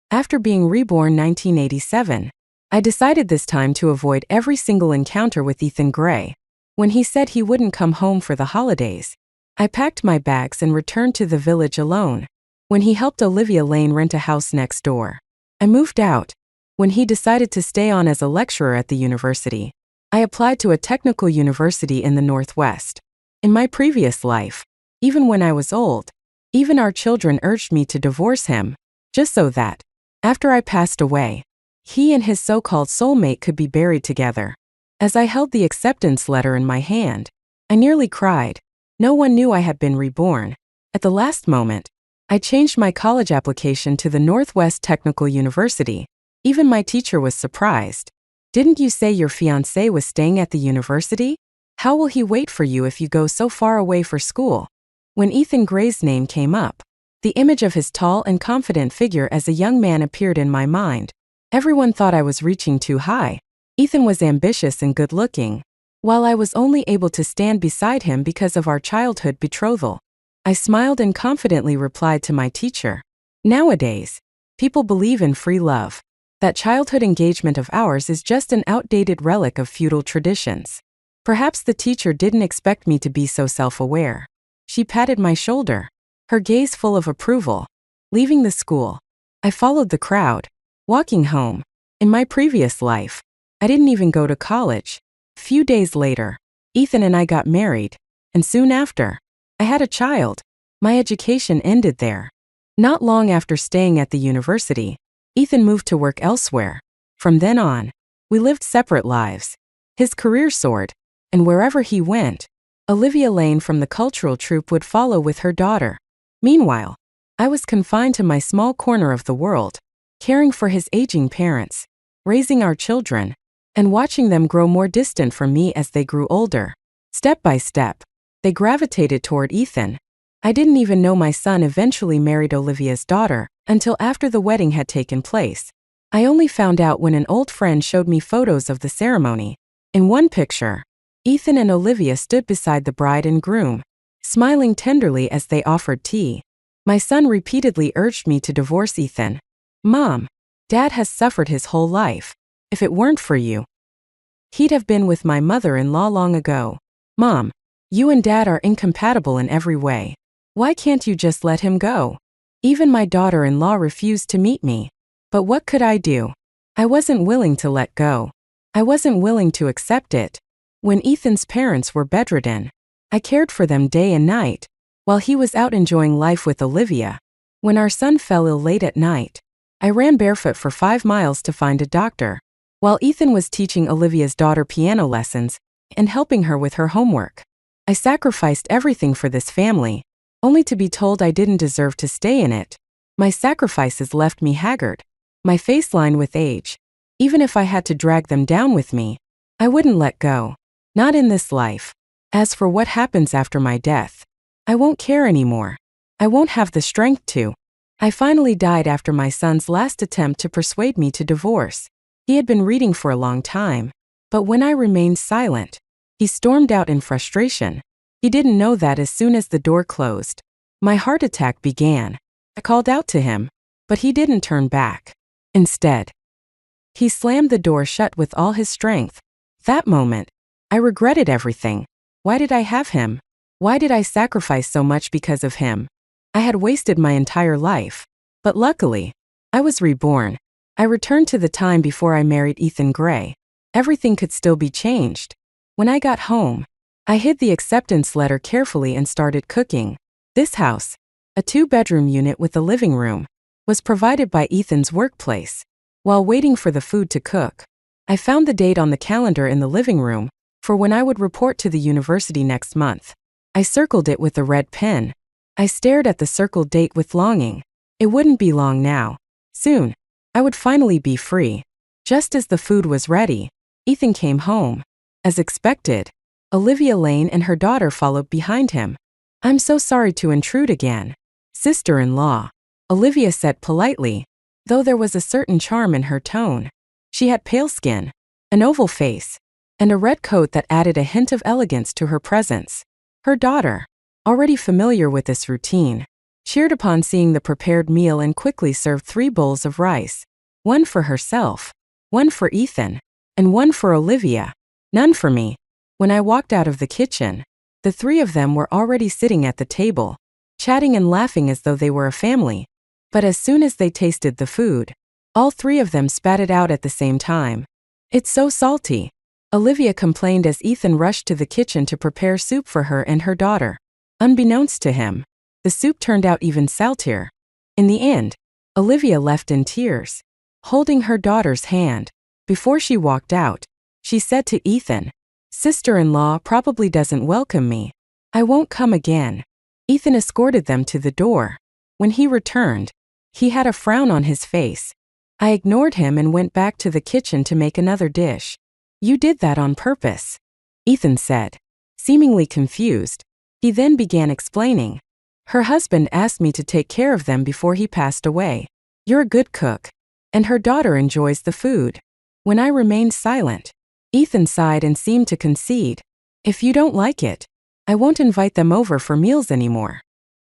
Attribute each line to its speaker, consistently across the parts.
Speaker 1: After being reborn 1987, I decided this time to avoid every single encounter with Ethan Gray. When he said he wouldn't come home for the holidays, I packed my bags and returned to the village alone. When he helped Olivia Lane rent a house next door, I moved out. When he decided to stay on as a lecturer at the university, I applied to a technical university in the Northwest. In my previous life, even when I was old, even our children urged me to divorce him, just so that, after I passed away, he and his so-called soulmate could be buried together. As I held the acceptance letter in my hand, I nearly cried. No one knew I had been reborn. At the last moment, I changed my college application to the Northwest Technical University. Even my teacher was surprised. "Didn't you say your fiancé was staying at the university? How will he wait for you if you go so far away for school?" When Ethan Gray's name came up, the image of his tall and confident figure as a young man appeared in my mind. Everyone thought I was reaching too high. Ethan was ambitious and good-looking, while I was only able to stand beside him because of our childhood betrothal. I smiled and confidently replied to my teacher, "Nowadays, people believe in free love. That childhood engagement of ours is just an outdated relic of feudal traditions." Perhaps the teacher didn't expect me to be so self-aware. She patted my shoulder, her gaze full of approval. Leaving the school, I followed the crowd, walking home. In my previous life, I didn't even go to college. Few days later, Ethan and I got married, and soon after, I had a child. My education ended there. Not long after staying at the university, Ethan moved to work elsewhere. From then on, we lived separate lives. His career soared, and wherever he went, Olivia Lane from the cultural troupe would follow with her daughter. Meanwhile, I was confined to my small corner of the world, caring for his aging parents, raising our children, and watching them grow more distant from me as they grew older. Step by step, they gravitated toward Ethan. I didn't even know my son eventually married Olivia's daughter until after the wedding had taken place. I only found out when an old friend showed me photos of the ceremony. In one picture, Ethan and Olivia stood beside the bride and groom, smiling tenderly as they offered tea. My son repeatedly urged me to divorce Ethan. "Mom, Dad has suffered his whole life. If it weren't for you, he'd have been with my mother-in-law long ago. Mom, you and Dad are incompatible in every way. Why can't you just let him go?" Even my daughter-in-law refused to meet me. But what could I do? I wasn't willing to let go. I wasn't willing to accept it. When Ethan's parents were bedridden, I cared for them day and night, while he was out enjoying life with Olivia. When our son fell ill late at night, I ran barefoot for 5 miles to find a doctor, while Ethan was teaching Olivia's daughter piano lessons and helping her with her homework. I sacrificed everything for this family, only to be told I didn't deserve to stay in it. My sacrifices left me haggard, my face lined with age. Even if I had to drag them down with me, I wouldn't let go. Not in this life. As for what happens after my death, I won't care anymore. I won't have the strength to. I finally died after my son's last attempt to persuade me to divorce. He had been reading for a long time, but when I remained silent, he stormed out in frustration. He didn't know that as soon as the door closed, my heart attack began. I called out to him, but he didn't turn back. Instead, he slammed the door shut with all his strength. That moment, I regretted everything. Why did I have him? Why did I sacrifice so much because of him? I had wasted my entire life. But luckily, I was reborn. I returned to the time before I married Ethan Gray. Everything could still be changed. When I got home, I hid the acceptance letter carefully and started cooking. This house, a 2-bedroom unit with a living room, was provided by Ethan's workplace. While waiting for the food to cook, I found the date on the calendar in the living room for when I would report to the university next month. I circled it with a red pen. I stared at the circled date with longing. It wouldn't be long now. Soon, I would finally be free. Just as the food was ready, Ethan came home. As expected, Olivia Lane and her daughter followed behind him. "I'm so sorry to intrude again, sister-in-law," Olivia said politely, though there was a certain charm in her tone. She had pale skin, an oval face, and a red coat that added a hint of elegance to her presence. Her daughter, already familiar with this routine, cheered upon seeing the prepared meal and quickly served 3 bowls of rice. One for herself, one for Ethan, and one for Olivia. None for me. When I walked out of the kitchen, the 3 of them were already sitting at the table, chatting and laughing as though they were a family. But as soon as they tasted the food, all 3 of them spat it out at the same time. "It's so salty," Olivia complained as Ethan rushed to the kitchen to prepare soup for her and her daughter. Unbeknownst to him, the soup turned out even saltier. In the end, Olivia left in tears, holding her daughter's hand. Before she walked out, she said to Ethan, "Sister-in-law probably doesn't welcome me. I won't come again." Ethan escorted them to the door. When he returned, he had a frown on his face. I ignored him and went back to the kitchen to make another dish. "You did that on purpose," Ethan said, seemingly confused. He then began explaining. "Her husband asked me to take care of them before he passed away. You're a good cook, and her daughter enjoys the food." When I remained silent, Ethan sighed and seemed to concede. "If you don't like it, I won't invite them over for meals anymore."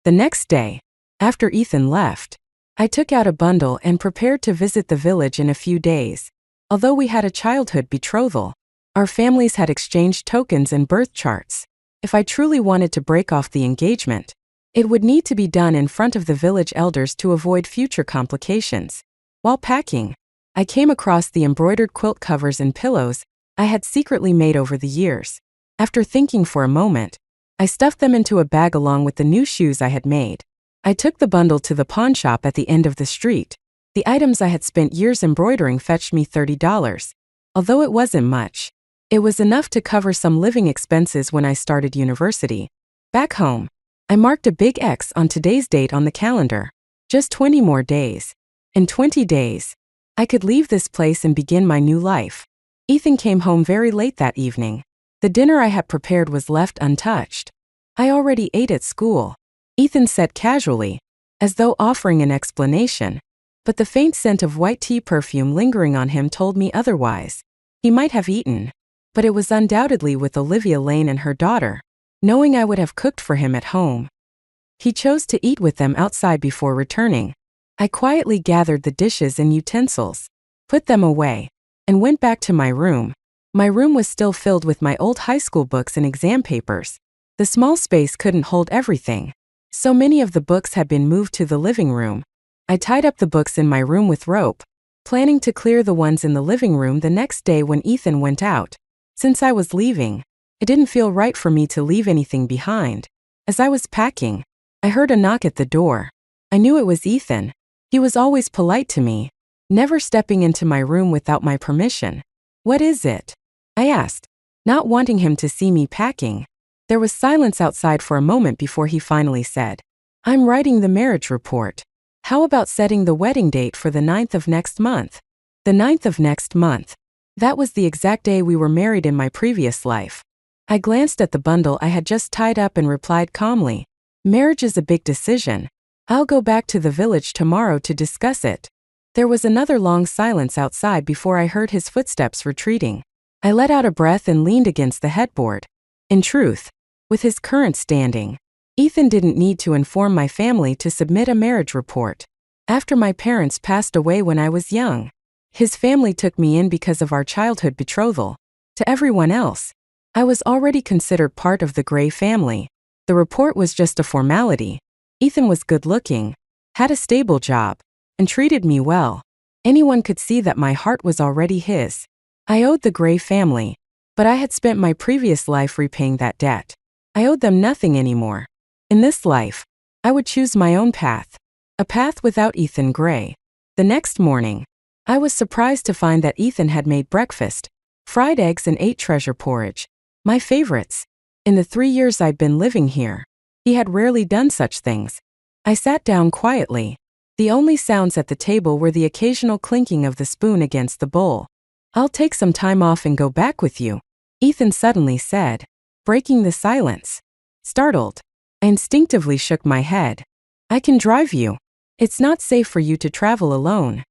Speaker 1: The next day, after Ethan left, I took out a bundle and prepared to visit the village in a few days. Although we had a childhood betrothal, our families had exchanged tokens and birth charts. If I truly wanted to break off the engagement, it would need to be done in front of the village elders to avoid future complications. While packing, I came across the embroidered quilt covers and pillows I had secretly made over the years. After thinking for a moment, I stuffed them into a bag along with the new shoes I had made. I took the bundle to the pawn shop at the end of the street. The items I had spent years embroidering fetched me $30. Although it wasn't much, it was enough to cover some living expenses when I started university. Back home, I marked a big X on today's date on the calendar. Just 20 more days. In 20 days, I could leave this place and begin my new life. Ethan came home very late that evening. The dinner I had prepared was left untouched. "I already ate at school," Ethan said casually, as though offering an explanation. But the faint scent of white tea perfume lingering on him told me otherwise. He might have eaten, but it was undoubtedly with Olivia Lane and her daughter, knowing I would have cooked for him at home. He chose to eat with them outside before returning. I quietly gathered the dishes and utensils, put them away, and went back to my room. My room was still filled with my old high school books and exam papers. The small space couldn't hold everything, so many of the books had been moved to the living room. I tied up the books in my room with rope, planning to clear the ones in the living room the next day when Ethan went out. Since I was leaving, it didn't feel right for me to leave anything behind. As I was packing, I heard a knock at the door. I knew it was Ethan. He was always polite to me, never stepping into my room without my permission. "What is it?" I asked, not wanting him to see me packing. There was silence outside for a moment before he finally said, "I'm writing the marriage report. How about setting the wedding date for the 9th of next month?" The 9th of next month. That was the exact day we were married in my previous life. I glanced at the bundle I had just tied up and replied calmly, "Marriage is a big decision. I'll go back to the village tomorrow to discuss it." There was another long silence outside before I heard his footsteps retreating. I let out a breath and leaned against the headboard. In truth, with his current standing, Ethan didn't need to inform my family to submit a marriage report. After my parents passed away when I was young, his family took me in because of our childhood betrothal. To everyone else, I was already considered part of the Gray family. The report was just a formality. Ethan was good-looking, had a stable job, and treated me well. Anyone could see that my heart was already his. I owed the Gray family, but I had spent my previous life repaying that debt. I owed them nothing anymore. In this life, I would choose my own path, a path without Ethan Gray. The next morning, I was surprised to find that Ethan had made breakfast, fried eggs and ate treasure porridge, my favorites. In the 3 years I'd been living here, he had rarely done such things. I sat down quietly. The only sounds at the table were the occasional clinking of the spoon against the bowl. "I'll take some time off and go back with you," Ethan suddenly said, breaking the silence. Startled, I instinctively shook my head. "I can drive you. It's not safe for you to travel alone,"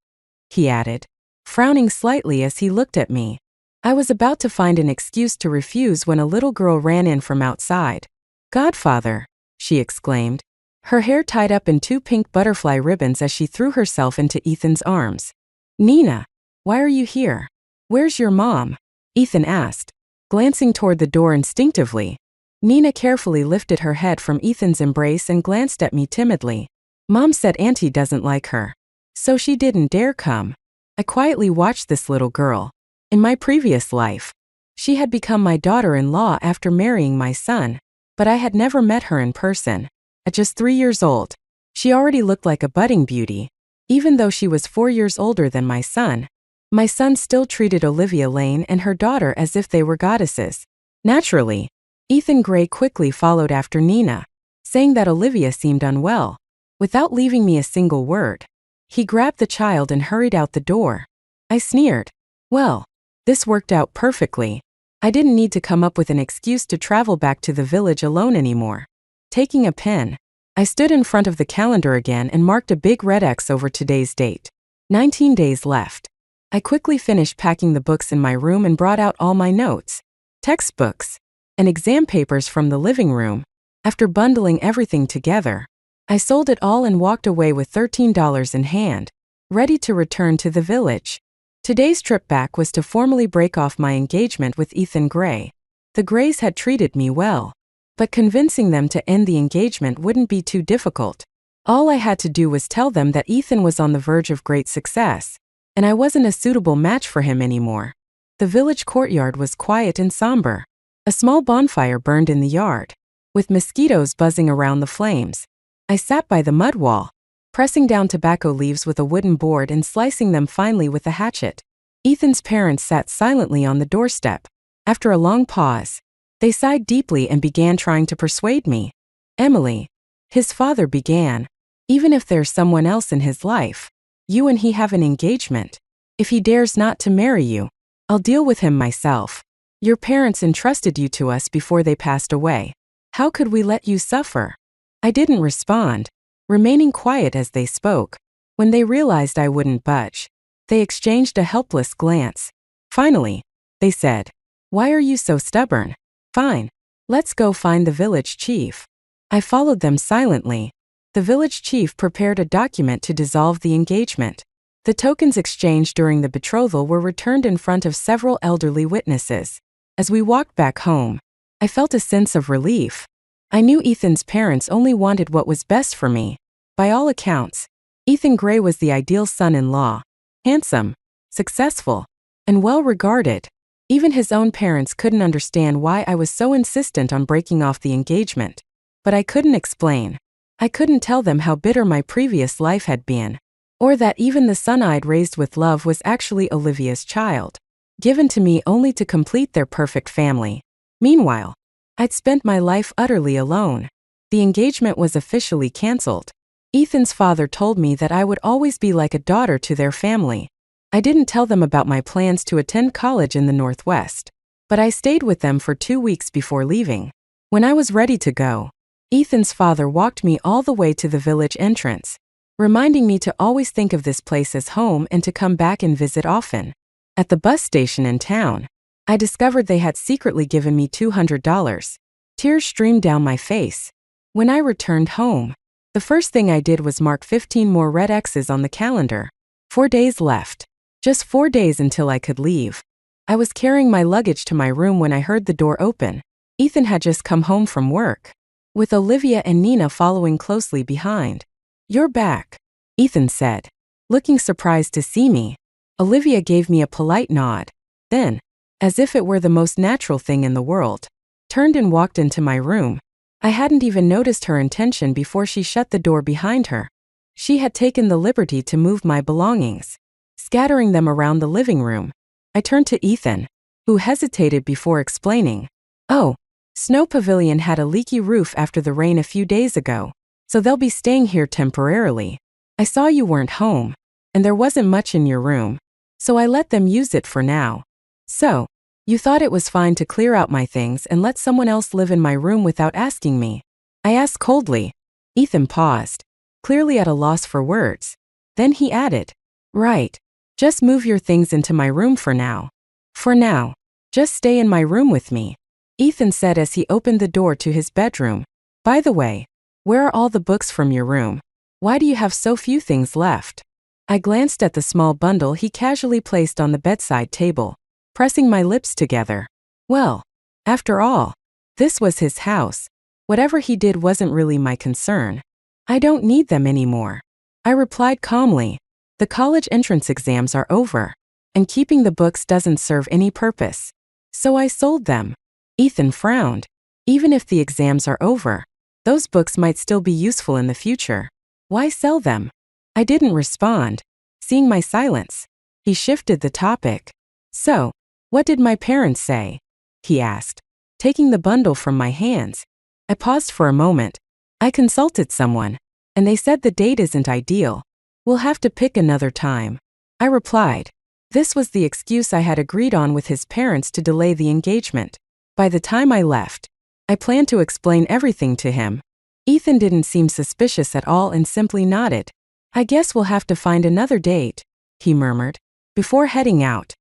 Speaker 1: he added, frowning slightly as he looked at me. I was about to find an excuse to refuse when a little girl ran in from outside. "Godfather," she exclaimed, her hair tied up in two pink butterfly ribbons as she threw herself into Ethan's arms. "Nina, why are you here? Where's your mom?" Ethan asked, glancing toward the door instinctively. Nina carefully lifted her head from Ethan's embrace and glanced at me timidly. "Mom said Auntie doesn't like her, so she didn't dare come." I quietly watched this little girl. In my previous life, she had become my daughter-in-law after marrying my son, but I had never met her in person. At just 3 years old, she already looked like a budding beauty. Even though she was 4 years older than my son still treated Olivia Lane and her daughter as if they were goddesses. Naturally, Ethan Gray quickly followed after Nina, saying that Olivia seemed unwell. Without leaving me a single word, he grabbed the child and hurried out the door. I sneered. Well, this worked out perfectly. I didn't need to come up with an excuse to travel back to the village alone anymore. Taking a pen, I stood in front of the calendar again and marked a big red X over today's date. 19 days left. I quickly finished packing the books in my room and brought out all my notes, textbooks, and exam papers from the living room. After bundling everything together, I sold it all and walked away with $13 in hand, ready to return to the village. Today's trip back was to formally break off my engagement with Ethan Gray. The Grays had treated me well, but convincing them to end the engagement wouldn't be too difficult. All I had to do was tell them that Ethan was on the verge of great success, and I wasn't a suitable match for him anymore. The village courtyard was quiet and somber. A small bonfire burned in the yard, with mosquitoes buzzing around the flames. I sat by the mud wall, pressing down tobacco leaves with a wooden board and slicing them finely with a hatchet. Ethan's parents sat silently on the doorstep. After a long pause, they sighed deeply and began trying to persuade me. "Emily," his father began, "even if there's someone else in his life, you and he have an engagement. If he dares not to marry you, I'll deal with him myself. Your parents entrusted you to us before they passed away. How could we let you suffer?" I didn't respond, remaining quiet as they spoke. When they realized I wouldn't budge, they exchanged a helpless glance. Finally, they said, "Why are you so stubborn? Fine, let's go find the village chief." I followed them silently. The village chief prepared a document to dissolve the engagement. The tokens exchanged during the betrothal were returned in front of several elderly witnesses. As we walked back home, I felt a sense of relief. I knew Ethan's parents only wanted what was best for me. By all accounts, Ethan Gray was the ideal son-in-law. Handsome, successful, and well-regarded. Even his own parents couldn't understand why I was so insistent on breaking off the engagement. But I couldn't explain. I couldn't tell them how bitter my previous life had been, or that even the son I'd raised with love was actually Olivia's child, given to me only to complete their perfect family. Meanwhile, I'd spent my life utterly alone. The engagement was officially canceled. Ethan's father told me that I would always be like a daughter to their family. I didn't tell them about my plans to attend college in the Northwest, but I stayed with them for 2 weeks before leaving. When I was ready to go, Ethan's father walked me all the way to the village entrance, reminding me to always think of this place as home and to come back and visit often. At the bus station in town, I discovered they had secretly given me $200. Tears streamed down my face. When I returned home, the first thing I did was mark 15 more red X's on the calendar. 4 days left. Just 4 days until I could leave. I was carrying my luggage to my room when I heard the door open. Ethan had just come home from work, with Olivia and Nina following closely behind. "You're back," Ethan said, looking surprised to see me. Olivia gave me a polite nod, then, as if it were the most natural thing in the world, turned and walked into my room. I hadn't even noticed her intention before she shut the door behind her. She had taken the liberty to move my belongings, scattering them around the living room. I turned to Ethan, who hesitated before explaining. "Oh, Snow Pavilion had a leaky roof after the rain a few days ago, so they'll be staying here temporarily. I saw you weren't home, and there wasn't much in your room, so I let them use it for now." "So, you thought it was fine to clear out my things and let someone else live in my room without asking me?" I asked coldly. Ethan paused, clearly at a loss for words. Then he added, "Right. Just move your things into my room for now. For now, just stay in my room with me," Ethan said as he opened the door to his bedroom. "By the way, Where are all the books from your room? Why do you have so few things left? I glanced at the small bundle he casually placed on the bedside table, pressing my lips together. Well, after all, this was his house. Whatever he did wasn't really my concern. I don't need them anymore. I replied calmly. The college entrance exams are over, and keeping the books doesn't serve any purpose. So I sold them. Ethan frowned. Even if the exams are over, those books might still be useful in the future. Why sell them? I didn't respond. Seeing my silence, he shifted the topic. So, what did my parents say? He asked, taking the bundle from my hands. I paused for a moment. I consulted someone, and they said the date isn't ideal. We'll have to pick another time. I replied. This was the excuse I had agreed on with his parents to delay the engagement. By the time I left, I planned to explain everything to him. Ethan didn't seem suspicious at all and simply nodded. I guess we'll have to find another date, he murmured, before heading out.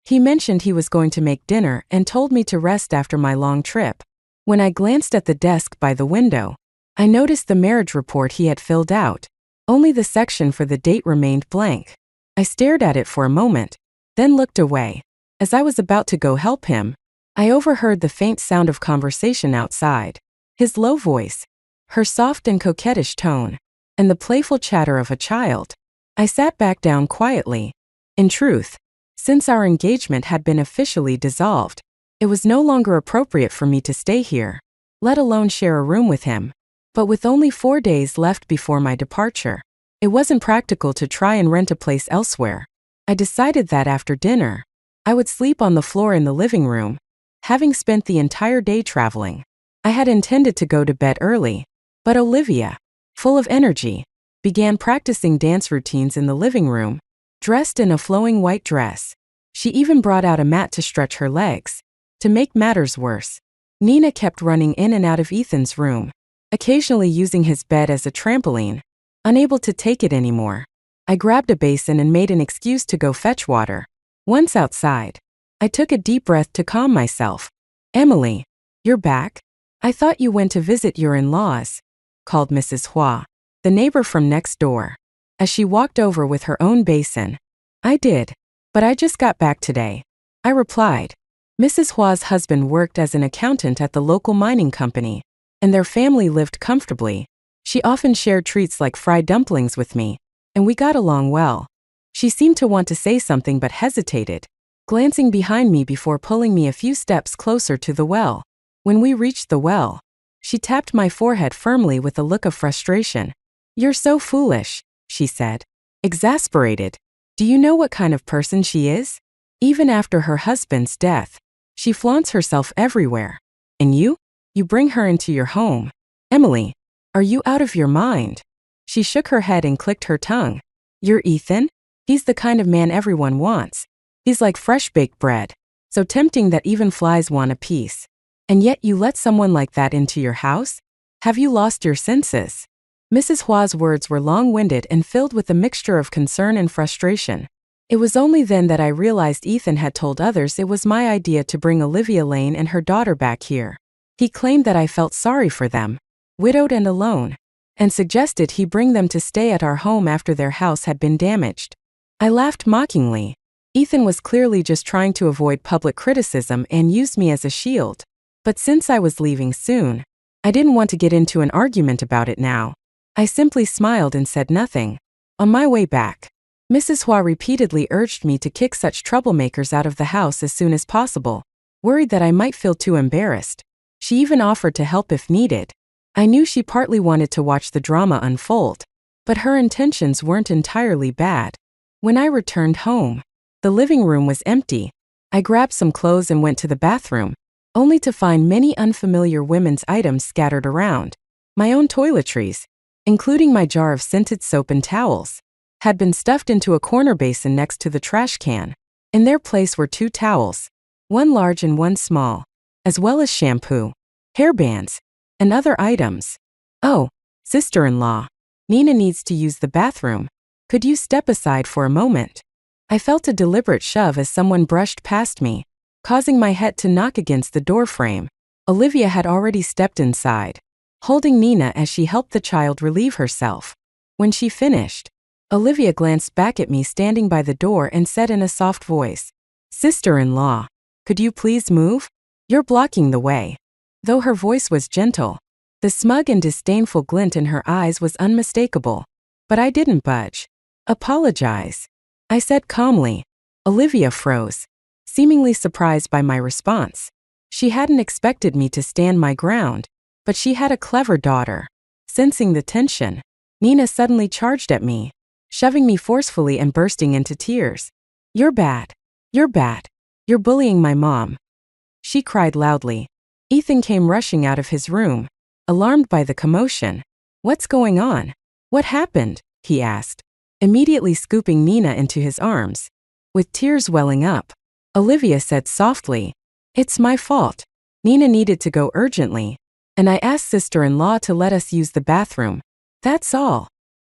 Speaker 1: He mentioned he was going to make dinner and told me to rest after my long trip. When I glanced at the desk by the window, I noticed the marriage report he had filled out. Only the section for the date remained blank. I stared at it for a moment, then looked away. As I was about to go help him, I overheard the faint sound of conversation outside. His low voice, her soft and coquettish tone, and the playful chatter of a child. I sat back down quietly. In truth, since our engagement had been officially dissolved, it was no longer appropriate for me to stay here, let alone share a room with him. But with only 4 days left before my departure, it wasn't practical to try and rent a place elsewhere. I decided that after dinner, I would sleep on the floor in the living room. Having spent the entire day traveling, I had intended to go to bed early, but Olivia, full of energy, began practicing dance routines in the living room, dressed in a flowing white dress. She even brought out a mat to stretch her legs. To make matters worse, Nina kept running in and out of Ethan's room, occasionally using his bed as a trampoline. Unable to take it anymore, I grabbed a basin and made an excuse to go fetch water. Once outside, I took a deep breath to calm myself. Emily, you're back? I thought you went to visit your in-laws, called Mrs. Hua, the neighbor from next door, as she walked over with her own basin. I did, but I just got back today, I replied. Mrs. Hua's husband worked as an accountant at the local mining company, and their family lived comfortably. She often shared treats like fried dumplings with me, and we got along well. She seemed to want to say something but hesitated, glancing behind me before pulling me a few steps closer to the well. When we reached the well, she tapped my forehead firmly with a look of frustration. You're so foolish, she said, exasperated. Do you know what kind of person she is? Even after her husband's death, she flaunts herself everywhere. And you? You bring her into your home. Emily, are you out of your mind? She shook her head and clicked her tongue. You're Ethan? He's the kind of man everyone wants. He's like fresh baked bread, so tempting that even flies want a piece. And yet you let someone like that into your house? Have you lost your senses? Mrs. Hua's words were long-winded and filled with a mixture of concern and frustration. It was only then that I realized Ethan had told others it was my idea to bring Olivia Lane and her daughter back here. He claimed that I felt sorry for them, widowed and alone, and suggested he bring them to stay at our home after their house had been damaged. I laughed mockingly. Ethan was clearly just trying to avoid public criticism and used me as a shield. But since I was leaving soon, I didn't want to get into an argument about it now. I simply smiled and said nothing. On my way back, Mrs. Hua repeatedly urged me to kick such troublemakers out of the house as soon as possible, worried that I might feel too embarrassed. She even offered to help if needed. I knew she partly wanted to watch the drama unfold, but her intentions weren't entirely bad. When I returned home, the living room was empty. I grabbed some clothes and went to the bathroom, only to find many unfamiliar women's items scattered around. My own toiletries, including my jar of scented soap and towels, had been stuffed into a corner basin next to the trash can. In their place were 2 towels, one large and one small, as well as shampoo, hairbands, and other items. Oh, sister-in-law, Nina needs to use the bathroom. Could you step aside for a moment? I felt a deliberate shove as someone brushed past me, causing my head to knock against the door frame. Olivia had already stepped inside. holding Nina as she helped the child relieve herself. When she finished, Olivia glanced back at me standing by the door and said in a soft voice, "Sister-in-law, could you please move? You're blocking the way." Though her voice was gentle, the smug and disdainful glint in her eyes was unmistakable. But I didn't budge. "Apologize," I said calmly. Olivia froze, seemingly surprised by my response. She hadn't expected me to stand my ground, but she had a clever daughter. Sensing the tension, Nina suddenly charged at me, shoving me forcefully and bursting into tears. "You're bad. You're bad. You're bullying my mom," she cried loudly. Ethan came rushing out of his room, alarmed by the commotion. "What's going on? What happened?" he asked, immediately scooping Nina into his arms. With tears welling up, Olivia said softly, "It's my fault. Nina needed to go urgently, and I asked sister-in-law to let us use the bathroom. That's all."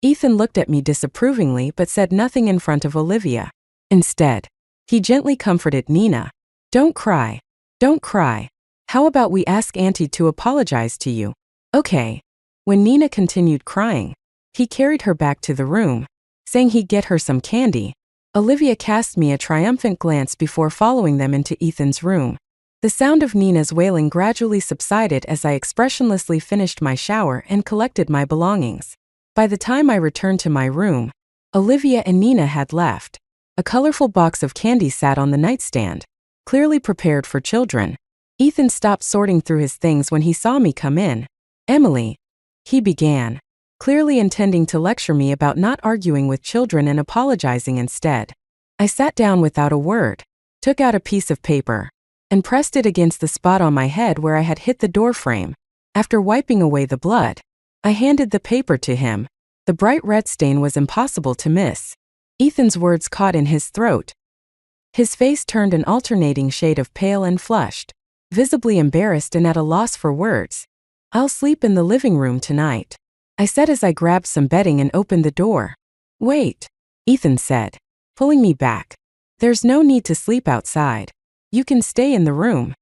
Speaker 1: Ethan looked at me disapprovingly but said nothing in front of Olivia. Instead, he gently comforted Nina. "Don't cry. Don't cry. How about we ask Auntie to apologize to you?" "Okay." When Nina continued crying, he carried her back to the room, saying he'd get her some candy. Olivia cast me a triumphant glance before following them into Ethan's room. The sound of Nina's wailing gradually subsided as I expressionlessly finished my shower and collected my belongings. By the time I returned to my room, Olivia and Nina had left. A colorful box of candy sat on the nightstand, clearly prepared for children. Ethan stopped sorting through his things when he saw me come in. "Emily," he began, clearly intending to lecture me about not arguing with children and apologizing instead. I sat down without a word, took out a piece of paper, and pressed it against the spot on my head where I had hit the doorframe. After wiping away the blood, I handed the paper to him. The bright red stain was impossible to miss. Ethan's words caught in his throat. His face turned an alternating shade of pale and flushed, visibly embarrassed and at a loss for words. "I'll sleep in the living room tonight," I said as I grabbed some bedding and opened the door. "Wait," Ethan said, pulling me back. "There's no need to sleep outside. You can stay in the room."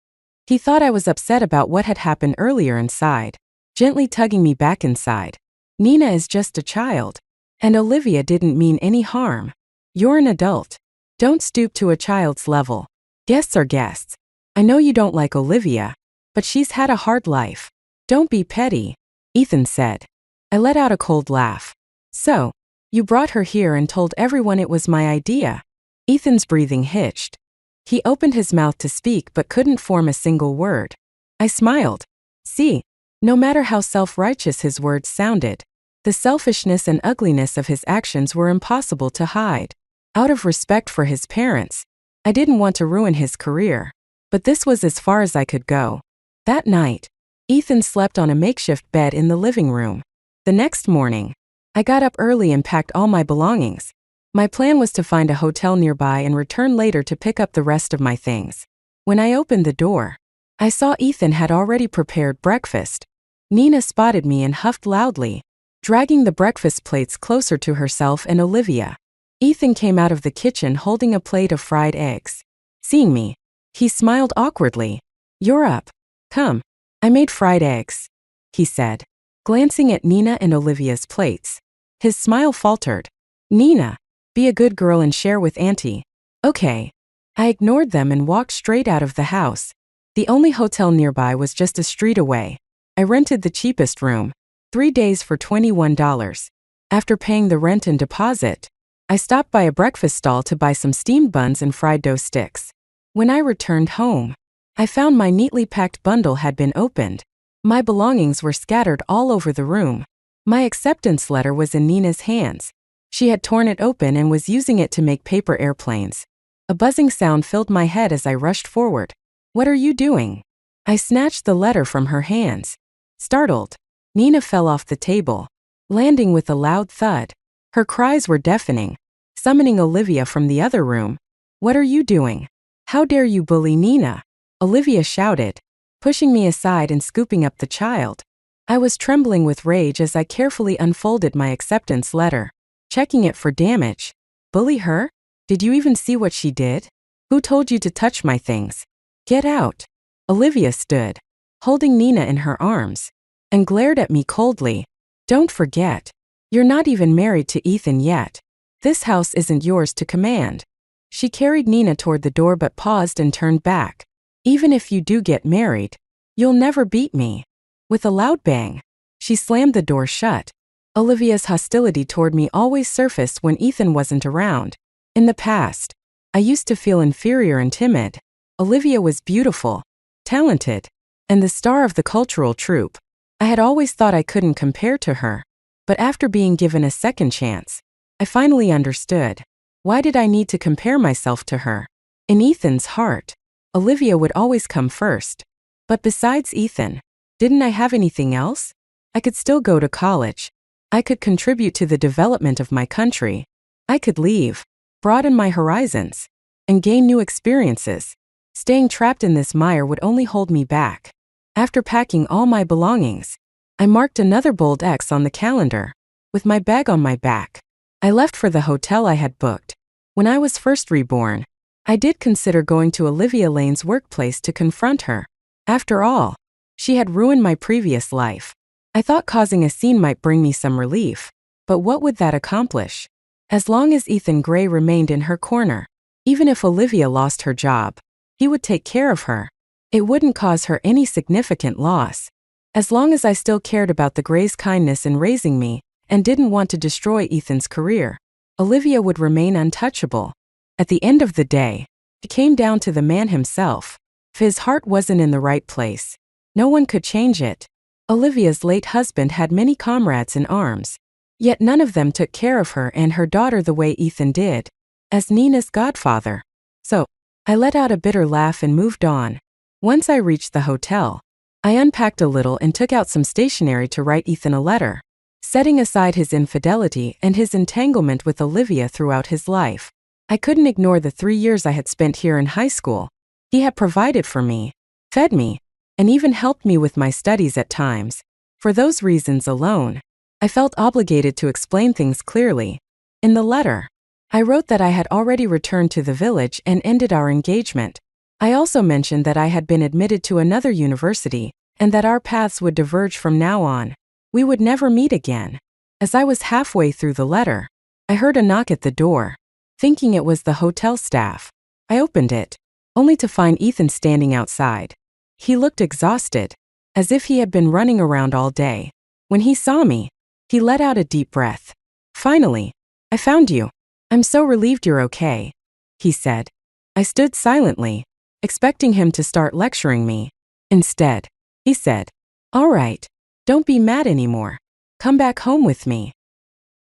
Speaker 1: He thought I was upset about what had happened earlier inside, gently tugging me back inside. "Nina is just a child, and Olivia didn't mean any harm. You're an adult. Don't stoop to a child's level. Guests are guests. I know you don't like Olivia, but she's had a hard life. Don't be petty," Ethan said. I let out a cold laugh. "So, you brought her here and told everyone it was my idea?" Ethan's breathing hitched. He opened his mouth to speak but couldn't form a single word. I smiled. See, no matter how self-righteous his words sounded, the selfishness and ugliness of his actions were impossible to hide. Out of respect for his parents, I didn't want to ruin his career, but this was as far as I could go. That night, Ethan slept on a makeshift bed in the living room. The next morning, I got up early and packed all my belongings. My plan was to find a hotel nearby and return later to pick up the rest of my things. When I opened the door, I saw Ethan had already prepared breakfast. Nina spotted me and huffed loudly, dragging the breakfast plates closer to herself and Olivia. Ethan came out of the kitchen holding a plate of fried eggs. Seeing me, he smiled awkwardly. "You're up. Come. I made fried eggs," he said, glancing at Nina and Olivia's plates. His smile faltered. "Nina, be a good girl and share with Auntie." "Okay." I ignored them and walked straight out of the house. The only hotel nearby was just a street away. I rented the cheapest room, 3 days for $21. After paying the rent and deposit, I stopped by a breakfast stall to buy some steamed buns and fried dough sticks. When I returned home, I found my neatly packed bundle had been opened. My belongings were scattered all over the room. My acceptance letter was in Nina's hands. She had torn it open and was using it to make paper airplanes. A buzzing sound filled my head as I rushed forward. "What are you doing?" I snatched the letter from her hands. Startled, Nina fell off the table, landing with a loud thud. Her cries were deafening, summoning Olivia from the other room. "What are you doing? How dare you bully Nina?" Olivia shouted, pushing me aside and scooping up the child. I was trembling with rage as I carefully unfolded my acceptance letter, checking it for damage. "Bully her? Did you even see what she did? Who told you to touch my things? Get out." Olivia stood, holding Nina in her arms. and glared at me coldly. Don't forget. You're not even married to Ethan yet. This house isn't yours to command. She carried Nina toward the door but paused and turned back. Even if you do get married, you'll never beat me. With a loud bang, she slammed the door shut. Olivia's hostility toward me always surfaced when Ethan wasn't around. In the past, I used to feel inferior and timid. Olivia was beautiful, talented, and the star of the cultural troupe. I had always thought I couldn't compare to her. But after being given a second chance, I finally understood. Why did I need to compare myself to her? In Ethan's heart, Olivia would always come first. But besides Ethan, didn't I have anything else? I could still go to college. I could contribute to the development of my country. I could leave, broaden my horizons, and gain new experiences. Staying trapped in this mire would only hold me back. After packing all my belongings, I marked another bold X on the calendar. With my bag on my back, I left for the hotel I had booked. When I was first reborn, I did consider going to Olivia Lane's workplace to confront her. After all, she had ruined my previous life. I thought causing a scene might bring me some relief. But what would that accomplish? As long as Ethan Gray remained in her corner, even if Olivia lost her job, he would take care of her. It wouldn't cause her any significant loss. As long as I still cared about the Grays' kindness in raising me and didn't want to destroy Ethan's career, Olivia would remain untouchable. At the end of the day, it came down to the man himself. If his heart wasn't in the right place, no one could change it. Olivia's late husband had many comrades in arms, yet none of them took care of her and her daughter the way Ethan did, as Nina's godfather. So, I let out a bitter laugh and moved on. Once I reached the hotel, I unpacked a little and took out some stationery to write Ethan a letter, setting aside his infidelity and his entanglement with Olivia throughout his life. I couldn't ignore the 3 years I had spent here in high school. He had provided for me, fed me, and even helped me with my studies at times. For those reasons alone, I felt obligated to explain things clearly. In the letter, I wrote that I had already returned to the village and ended our engagement. I also mentioned that I had been admitted to another university and that our paths would diverge from now on. We would never meet again. As I was halfway through the letter, I heard a knock at the door. Thinking it was the hotel staff, I opened it, only to find Ethan standing outside. He looked exhausted, as if he had been running around all day. When he saw me, he let out a deep breath. Finally, I found you. I'm so relieved you're okay, he said. I stood silently, expecting him to start lecturing me. Instead, he said, "All right, don't be mad anymore. Come back home with me."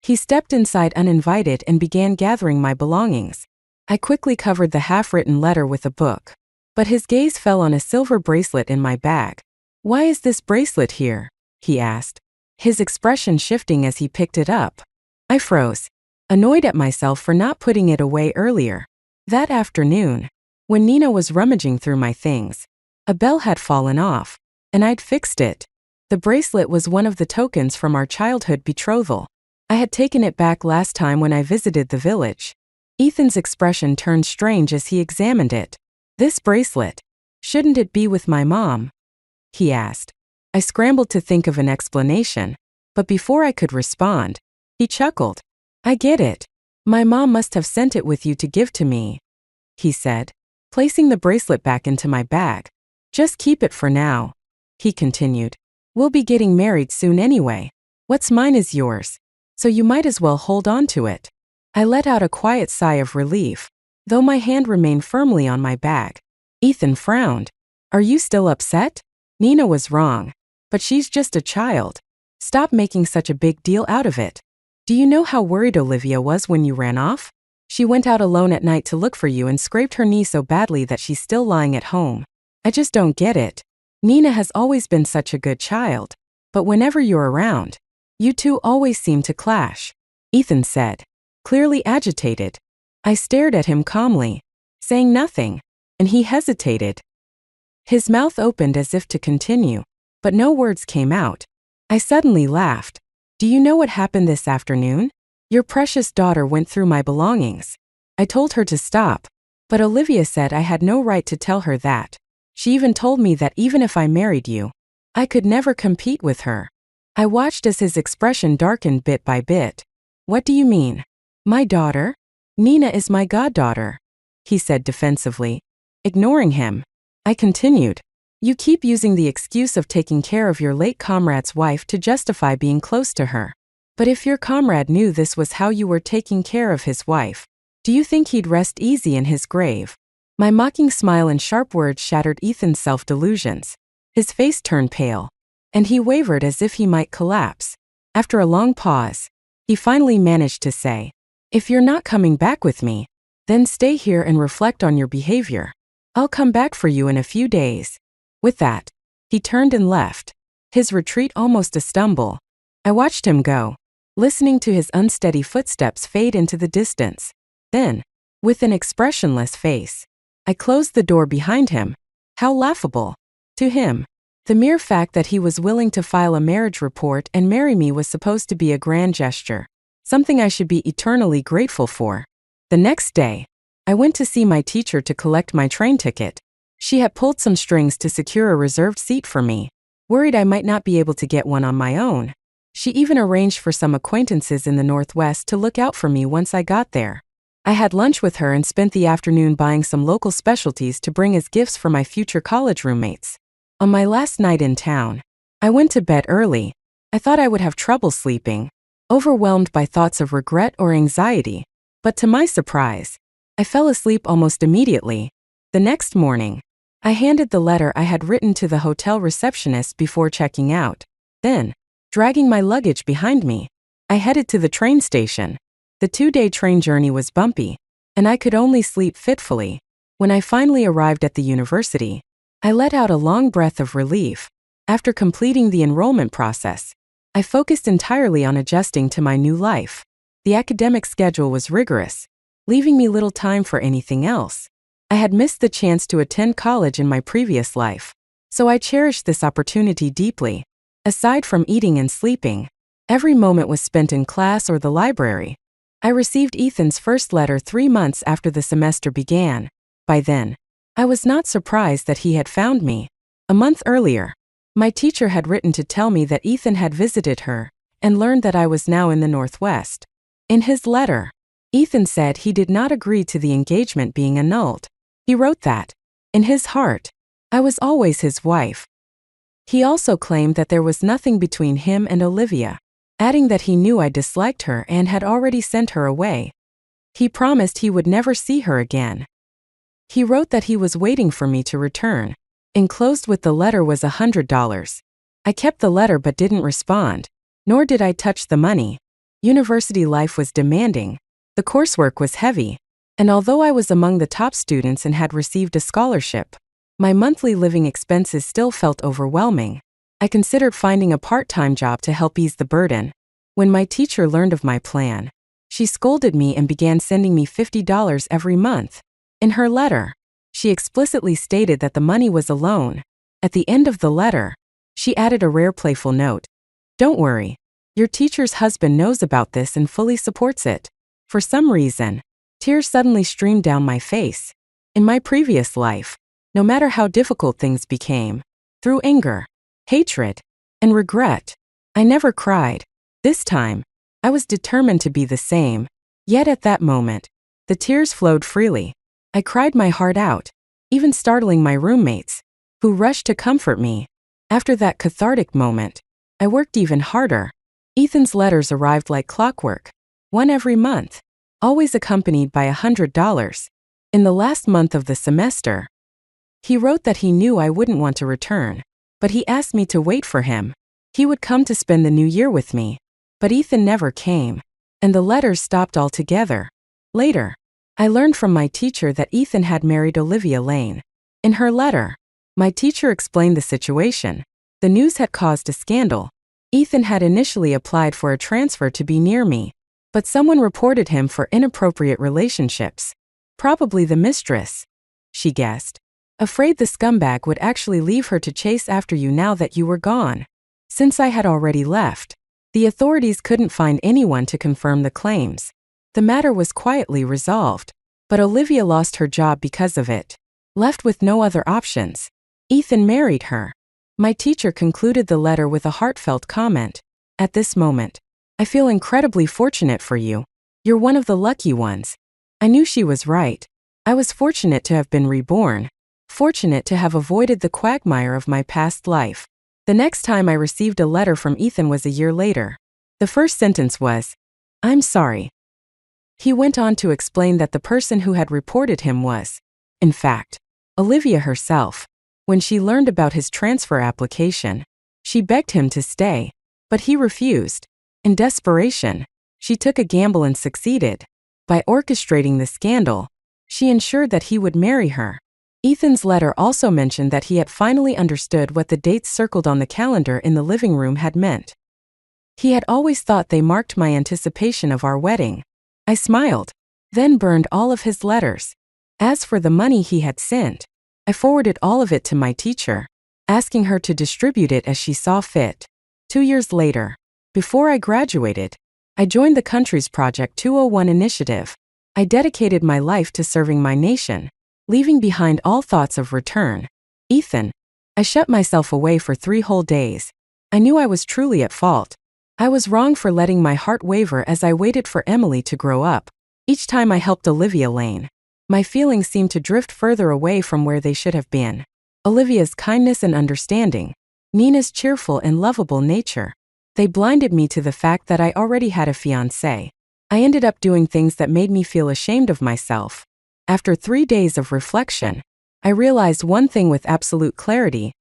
Speaker 1: He stepped inside uninvited and began gathering my belongings. I quickly covered the half-written letter with a book, but his gaze fell on a silver bracelet in my bag. "Why is this bracelet here?" he asked, his expression shifting as he picked it up. I froze, annoyed at myself for not putting it away earlier. That afternoon, when Nina was rummaging through my things, a bell had fallen off, and I'd fixed it. The bracelet was one of the tokens from our childhood betrothal. I had taken it back last time when I visited the village. Ethan's expression turned strange as he examined it. "This bracelet, shouldn't it be with my mom?" he asked. I scrambled to think of an explanation, but before I could respond, he chuckled. "I get it. My mom must have sent it with you to give to me," he said, placing the bracelet back into my bag. "Just keep it for now," he continued. "We'll be getting married soon anyway. What's mine is yours, so you might as well hold on to it." I let out a quiet sigh of relief, though my hand remained firmly on my bag. Ethan frowned. "Are you still upset? Nina was wrong, but she's just a child. Stop making such a big deal out of it. Do you know how worried Olivia was when you ran off? She went out alone at night to look for you and scraped her knee so badly that she's still lying at home. I just don't get it. Nina has always been such a good child, but whenever you're around, you two always seem to clash," Ethan said, clearly agitated. I stared at him calmly, saying nothing, and he hesitated. His mouth opened as if to continue, but no words came out. I suddenly laughed. "Do you know what happened this afternoon? Your precious daughter went through my belongings. I told her to stop, but Olivia said I had no right to tell her that. She even told me that even if I married you, I could never compete with her. I watched as his expression darkened bit by bit. What do you mean? My daughter? Nina is my goddaughter, he said defensively. Ignoring him, I continued. You keep using the excuse of taking care of your late comrade's wife to justify being close to her. But if your comrade knew this was how you were taking care of his wife, do you think he'd rest easy in his grave? My mocking smile and sharp words shattered Ethan's self-delusions. His face turned pale, and he wavered as if he might collapse. After a long pause, he finally managed to say, If you're not coming back with me, then stay here and reflect on your behavior. I'll come back for you in a few days. With that, he turned and left, his retreat almost a stumble. I watched him go, listening to his unsteady footsteps fade into the distance. Then, with an expressionless face, I closed the door behind him. How laughable. To him, the mere fact that he was willing to file a marriage report and marry me was supposed to be a grand gesture, something I should be eternally grateful for. The next day, I went to see my teacher to collect my train ticket. She had pulled some strings to secure a reserved seat for me, worried I might not be able to get one on my own. She even arranged for some acquaintances in the Northwest to look out for me once I got there. I had lunch with her and spent the afternoon buying some local specialties to bring as gifts for my future college roommates. On my last night in town, I went to bed early. I thought I would have trouble sleeping, overwhelmed by thoughts of regret or anxiety. But to my surprise, I fell asleep almost immediately. The next morning, I handed the letter I had written to the hotel receptionist before checking out. Then, dragging my luggage behind me, I headed to the train station. The 2-day train journey was bumpy, and I could only sleep fitfully. When I finally arrived at the university, I let out a long breath of relief. After completing the enrollment process, I focused entirely on adjusting to my new life. The academic schedule was rigorous, leaving me little time for anything else. I had missed the chance to attend college in my previous life, so I cherished this opportunity deeply. Aside from eating and sleeping, every moment was spent in class or the library. I received Ethan's first letter 3 months after the semester began. By then, I was not surprised that he had found me. A month earlier, my teacher had written to tell me that Ethan had visited her and learned that I was now in the Northwest. In his letter, Ethan said he did not agree to the engagement being annulled. He wrote that, in his heart, I was always his wife. He also claimed that there was nothing between him and Olivia, adding that he knew I disliked her and had already sent her away. He promised he would never see her again. He wrote that he was waiting for me to return. Enclosed with the letter was $100. I kept the letter but didn't respond, nor did I touch the money. University life was demanding. The coursework was heavy, and although I was among the top students and had received a scholarship, my monthly living expenses still felt overwhelming. I considered finding a part-time job to help ease the burden. When my teacher learned of my plan, she scolded me and began sending me $50 every month. In her letter, she explicitly stated that the money was a loan. At the end of the letter, she added a rare playful note. Don't worry, your teacher's husband knows about this and fully supports it. For some reason, tears suddenly streamed down my face. In my previous life, no matter how difficult things became, through anger, hatred, and regret, I never cried. This time, I was determined to be the same. Yet at that moment, the tears flowed freely. I cried my heart out, even startling my roommates, who rushed to comfort me. After that cathartic moment, I worked even harder. Ethan's letters arrived like clockwork, one every month, always accompanied by $100. In the last month of the semester, he wrote that he knew I wouldn't want to return, but he asked me to wait for him. He would come to spend the new year with me. But Ethan never came, and the letters stopped altogether. Later, I learned from my teacher that Ethan had married Olivia Lane. In her letter, my teacher explained the situation. The news had caused a scandal. Ethan had initially applied for a transfer to be near me, but someone reported him for inappropriate relationships. Probably the mistress, she guessed, afraid the scumbag would actually leave her to chase after you now that you were gone. Since I had already left, the authorities couldn't find anyone to confirm the claims. The matter was quietly resolved, but Olivia lost her job because of it. Left with no other options, Ethan married her. My teacher concluded the letter with a heartfelt comment. At this moment, I feel incredibly fortunate for you. You're one of the lucky ones. I knew she was right. I was fortunate to have been reborn. Fortunate to have avoided the quagmire of my past life. The next time I received a letter from Ethan was a year later. The first sentence was, "I'm sorry." He went on to explain that the person who had reported him was, in fact, Olivia herself. When she learned about his transfer application, she begged him to stay, but he refused. In desperation, she took a gamble and succeeded. By orchestrating the scandal, she ensured that he would marry her. Ethan's letter also mentioned that he had finally understood what the dates circled on the calendar in the living room had meant. He had always thought they marked my anticipation of our wedding. I smiled, then burned all of his letters. As for the money he had sent, I forwarded all of it to my teacher, asking her to distribute it as she saw fit. 2 years later, before I graduated, I joined the country's Project 201 initiative. I dedicated my life to serving my nation, leaving behind all thoughts of return. Ethan, I shut myself away for 3 whole days. I knew I was truly at fault. I was wrong for letting my heart waver as I waited for Emily to grow up. Each time I helped Olivia Lane, my feelings seemed to drift further away from where they should have been. Olivia's kindness and understanding, Nina's cheerful and lovable nature, they blinded me to the fact that I already had a fiancé. I ended up doing things that made me feel ashamed of myself. After 3 days of reflection, I realized one thing with absolute clarity.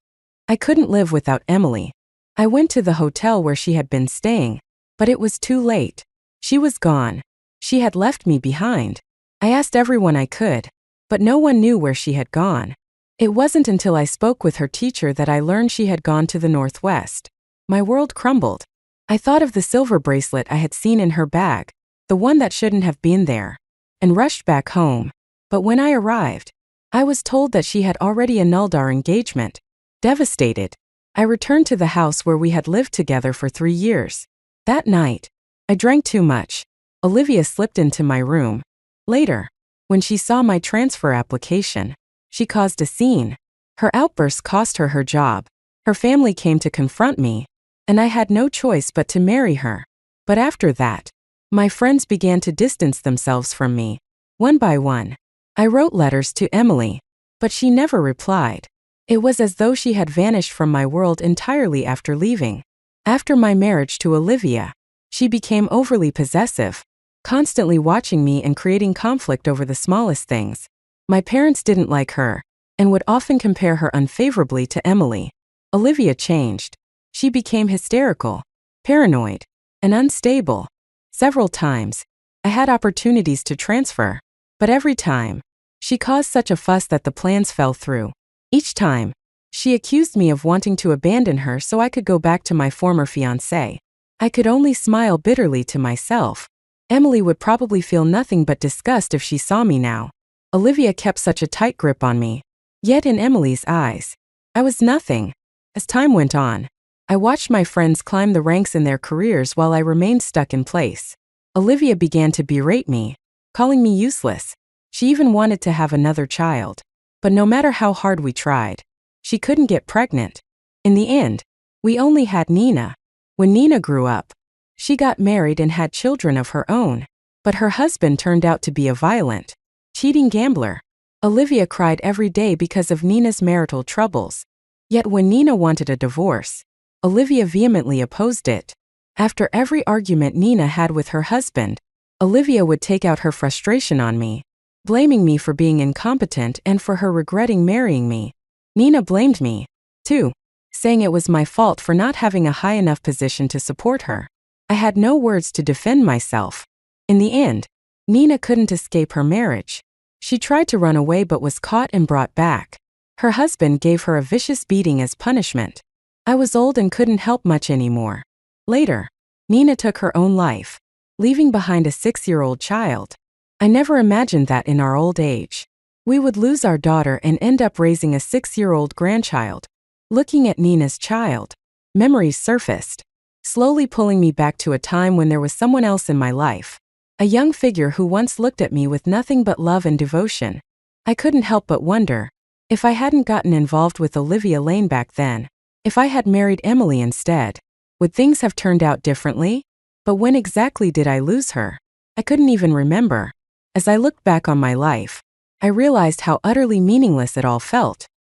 Speaker 1: I couldn't live without Emily. I went to the hotel where she had been staying, but it was too late. She was gone. She had left me behind. I asked everyone I could, but no one knew where she had gone. It wasn't until I spoke with her teacher that I learned she had gone to the Northwest. My world crumbled. I thought of the silver bracelet I had seen in her bag, the one that shouldn't have been there, and rushed back home. But when I arrived, I was told that she had already annulled our engagement. Devastated, I returned to the house where we had lived together for 3 years. That night, I drank too much. Olivia slipped into my room. Later, when she saw my transfer application, she caused a scene. Her outburst cost her her job. Her family came to confront me, and I had no choice but to marry her. But after that, my friends began to distance themselves from me. One by one, I wrote letters to Emily, but she never replied. It was as though she had vanished from my world entirely after leaving. After my marriage to Olivia, she became overly possessive, constantly watching me and creating conflict over the smallest things. My parents didn't like her, and would often compare her unfavorably to Emily. Olivia changed. She became hysterical, paranoid, and unstable. Several times, I had opportunities to transfer, but every time, she caused such a fuss that the plans fell through. Each time, she accused me of wanting to abandon her so I could go back to my former fiancé. I could only smile bitterly to myself. Emily would probably feel nothing but disgust if she saw me now. Olivia kept such a tight grip on me. Yet in Emily's eyes, I was nothing. As time went on, I watched my friends climb the ranks in their careers while I remained stuck in place. Olivia began to berate me, calling me useless. She even wanted to have another child. But no matter how hard we tried, she couldn't get pregnant. In the end, we only had Nina. When Nina grew up, she got married and had children of her own. But her husband turned out to be a violent, cheating gambler. Olivia cried every day because of Nina's marital troubles. Yet when Nina wanted a divorce, Olivia vehemently opposed it. After every argument Nina had with her husband, Olivia would take out her frustration on me, blaming me for being incompetent and for her regretting marrying me. Nina blamed me, too, saying it was my fault for not having a high enough position to support her. I had no words to defend myself. In the end, Nina couldn't escape her marriage. She tried to run away but was caught and brought back. Her husband gave her a vicious beating as punishment. I was old and couldn't help much anymore. Later, Nina took her own life, leaving behind a 6-year-old child. I never imagined that in our old age, we would lose our daughter and end up raising a 6-year-old grandchild. Looking at Nina's child, memories surfaced, slowly pulling me back to a time when there was someone else in my life. A young figure who once looked at me with nothing but love and devotion. I couldn't help but wonder, if I hadn't gotten involved with Olivia Lane back then, If I had married Emily instead, would things have turned out differently? But when exactly did I lose her? I couldn't even remember. As I looked back on my life, I realized how utterly meaningless it all felt.